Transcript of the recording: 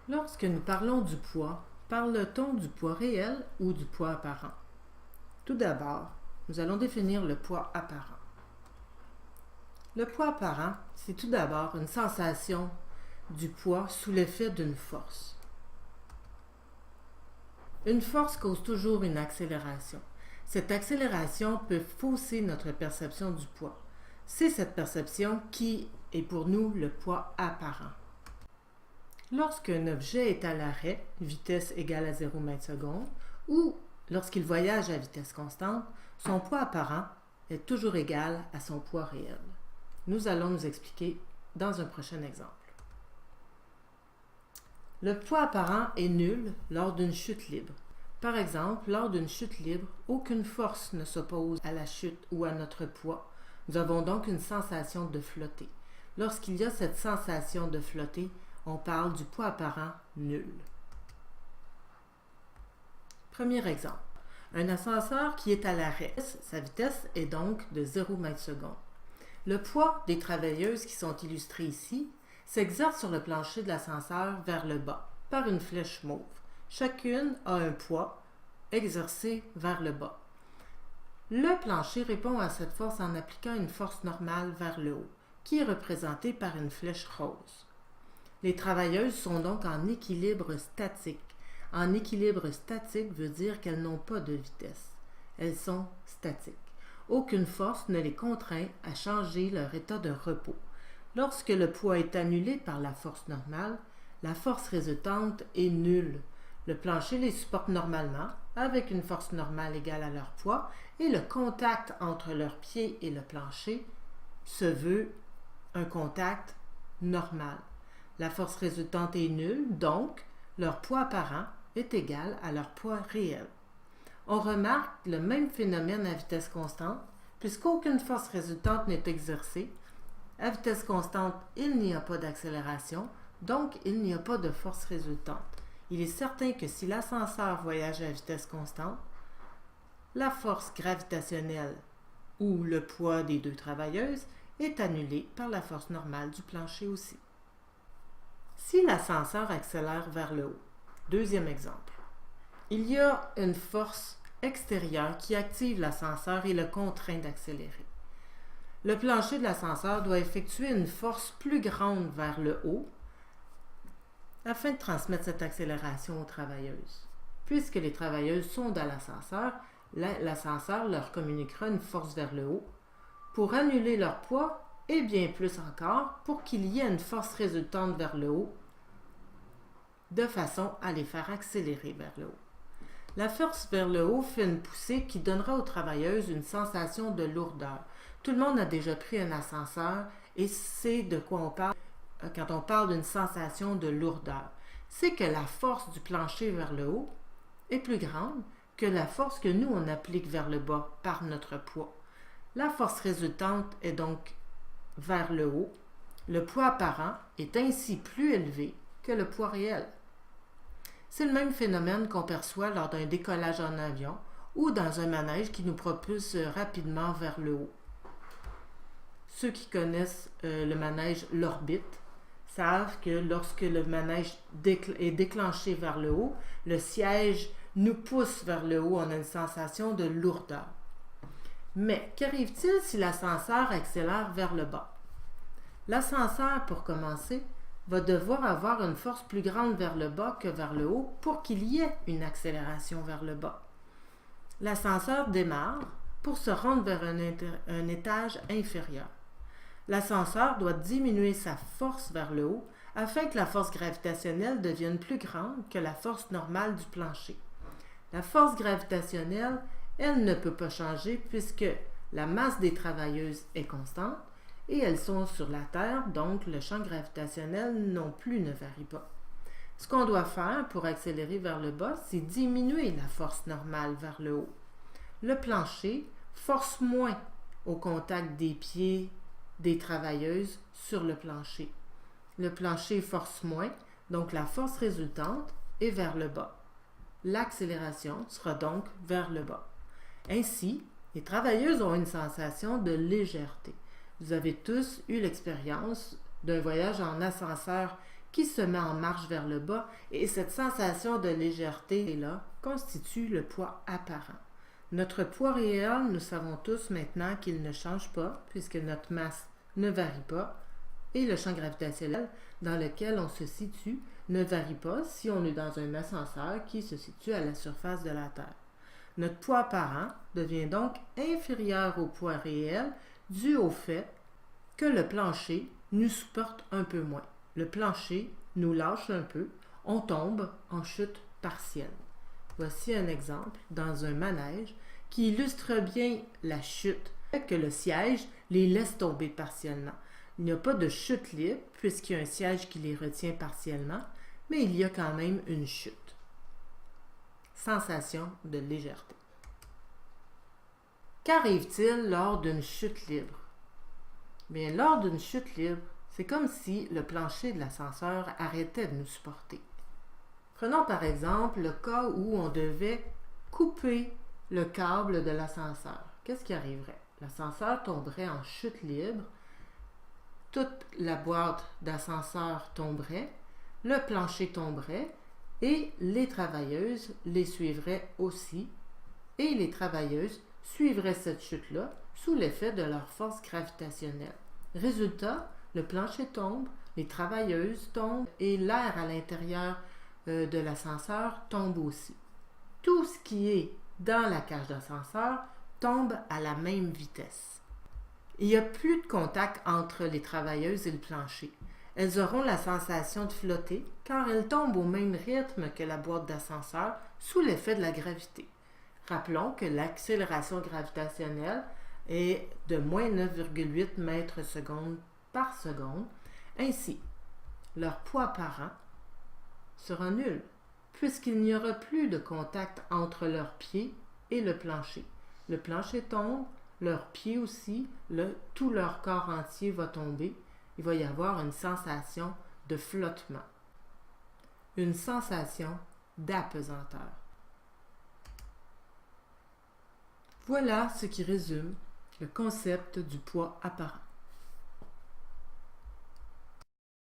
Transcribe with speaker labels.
Speaker 1: Lorsque nous parlons du poids, parle-t-on du poids réel ou du poids apparent? Tout d'abord, nous allons définir le poids apparent. Le poids apparent, c'est tout d'abord une sensation du poids sous l'effet d'une force. Une force cause toujours une accélération. Cette accélération peut fausser notre perception du poids. C'est cette perception qui est pour nous le poids apparent. Lorsqu'un objet est à l'arrêt, vitesse égale à 0 m/s, ou lorsqu'il voyage à vitesse constante, son poids apparent est toujours égal à son poids réel. Nous allons nous expliquer dans un prochain exemple. Le poids apparent est nul lors d'une chute libre. Par exemple, lors d'une chute libre, aucune force ne s'oppose à la chute ou à notre poids. Nous avons donc une sensation de flotter. Lorsqu'il y a cette sensation de flotter, on parle du poids apparent nul. Premier exemple. Un ascenseur qui est à l'arrêt. Sa vitesse est donc de 0 m/s. Le poids des travailleuses qui sont illustrées ici s'exerce sur le plancher de l'ascenseur vers le bas par une flèche mauve. Chacune a un poids exercé vers le bas. Le plancher répond à cette force en appliquant une force normale vers le haut, qui est représentée par une flèche rose. Les travailleuses sont donc en équilibre statique. En équilibre statique veut dire qu'elles n'ont pas de vitesse. Elles sont statiques. Aucune force ne les contraint à changer leur état de repos. Lorsque le poids est annulé par la force normale, la force résultante est nulle. Le plancher les supporte normalement, avec une force normale égale à leur poids, et le contact entre leurs pieds et le plancher se veut un contact normal. La force résultante est nulle, donc leur poids apparent est égal à leur poids réel. On remarque le même phénomène à vitesse constante, puisqu'aucune force résultante n'est exercée. À vitesse constante, il n'y a pas d'accélération, donc il n'y a pas de force résultante. Il est certain que si l'ascenseur voyage à vitesse constante, la force gravitationnelle ou le poids des deux travailleuses est annulé par la force normale du plancher aussi. Si l'ascenseur accélère vers le haut, deuxième exemple, il y a une force extérieure qui active l'ascenseur et le contraint d'accélérer. Le plancher de l'ascenseur doit effectuer une force plus grande vers le haut afin de transmettre cette accélération aux travailleuses. Puisque les travailleuses sont dans l'ascenseur, l'ascenseur leur communiquera une force vers le haut pour annuler leur poids et bien plus encore pour qu'il y ait une force résultante vers le haut de façon à les faire accélérer vers le haut. La force vers le haut fait une poussée qui donnera aux travailleuses une sensation de lourdeur. Tout le monde a déjà pris un ascenseur et sait de quoi on parle quand on parle d'une sensation de lourdeur. C'est que la force du plancher vers le haut est plus grande que la force que nous on applique vers le bas par notre poids. La force résultante est donc vers le haut. Le poids apparent est ainsi plus élevé que le poids réel. C'est le même phénomène qu'on perçoit lors d'un décollage en avion ou dans un manège qui nous propulse rapidement vers le haut. Ceux qui connaissent le manège L'Orbite savent que lorsque le manège est déclenché vers le haut, le siège nous pousse vers le haut, on a une sensation de lourdeur. Mais qu'arrive-t-il si l'ascenseur accélère vers le bas? L'ascenseur, pour commencer, va devoir avoir une force plus grande vers le bas que vers le haut pour qu'il y ait une accélération vers le bas. L'ascenseur démarre pour se rendre vers un étage inférieur. L'ascenseur doit diminuer sa force vers le haut afin que la force gravitationnelle devienne plus grande que la force normale du plancher. La force gravitationnelle, elle ne peut pas changer puisque la masse des travailleuses est constante et elles sont sur la Terre, donc le champ gravitationnel non plus ne varie pas. Ce qu'on doit faire pour accélérer vers le bas, c'est diminuer la force normale vers le haut. Le plancher force moins au contact des pieds des travailleuses sur le plancher. Le plancher force moins, donc la force résultante est vers le bas. L'accélération sera donc vers le bas. Ainsi, les travailleuses ont une sensation de légèreté. Vous avez tous eu l'expérience d'un voyage en ascenseur qui se met en marche vers le bas et cette sensation de légèreté-là constitue le poids apparent. Notre poids réel, nous savons tous maintenant qu'il ne change pas puisque notre masse ne varie pas et le champ gravitationnel dans lequel on se situe ne varie pas si on est dans un ascenseur qui se situe à la surface de la Terre. Notre poids apparent devient donc inférieur au poids réel dû au fait que le plancher nous supporte un peu moins. Le plancher nous lâche un peu, on tombe en chute partielle. Voici un exemple dans un manège qui illustre bien la chute, que le siège les laisse tomber partiellement. Il n'y a pas de chute libre puisqu'il y a un siège qui les retient partiellement, mais il y a quand même une chute. Sensation de légèreté. Qu'arrive-t-il lors d'une chute libre? Bien, lors d'une chute libre, c'est comme si le plancher de l'ascenseur arrêtait de nous supporter. Prenons par exemple le cas où on devait couper le câble de l'ascenseur. Qu'est-ce qui arriverait? L'ascenseur tomberait en chute libre, toute la boîte d'ascenseur tomberait, le plancher tomberait et les travailleuses les suivraient aussi et les travailleuses suivraient cette chute-là sous l'effet de leur force gravitationnelle. Résultat, le plancher tombe, les travailleuses tombent et l'air à l'intérieur de l'ascenseur tombe aussi. Tout ce qui est dans la cage d'ascenseur tombe à la même vitesse. Il n'y a plus de contact entre les travailleuses et le plancher. Elles auront la sensation de flotter car elles tombent au même rythme que la boîte d'ascenseur sous l'effet de la gravité. Rappelons que l'accélération gravitationnelle est de moins 9,8 mètres secondes par seconde. Ainsi, leur poids apparent sera nul puisqu'il n'y aura plus de contact entre leurs pieds et le plancher. Le plancher tombe, leurs pieds aussi, tout leur corps entier va tomber. Il va y avoir une sensation de flottement, une sensation d'apesanteur. Voilà ce qui résume le concept du poids apparent.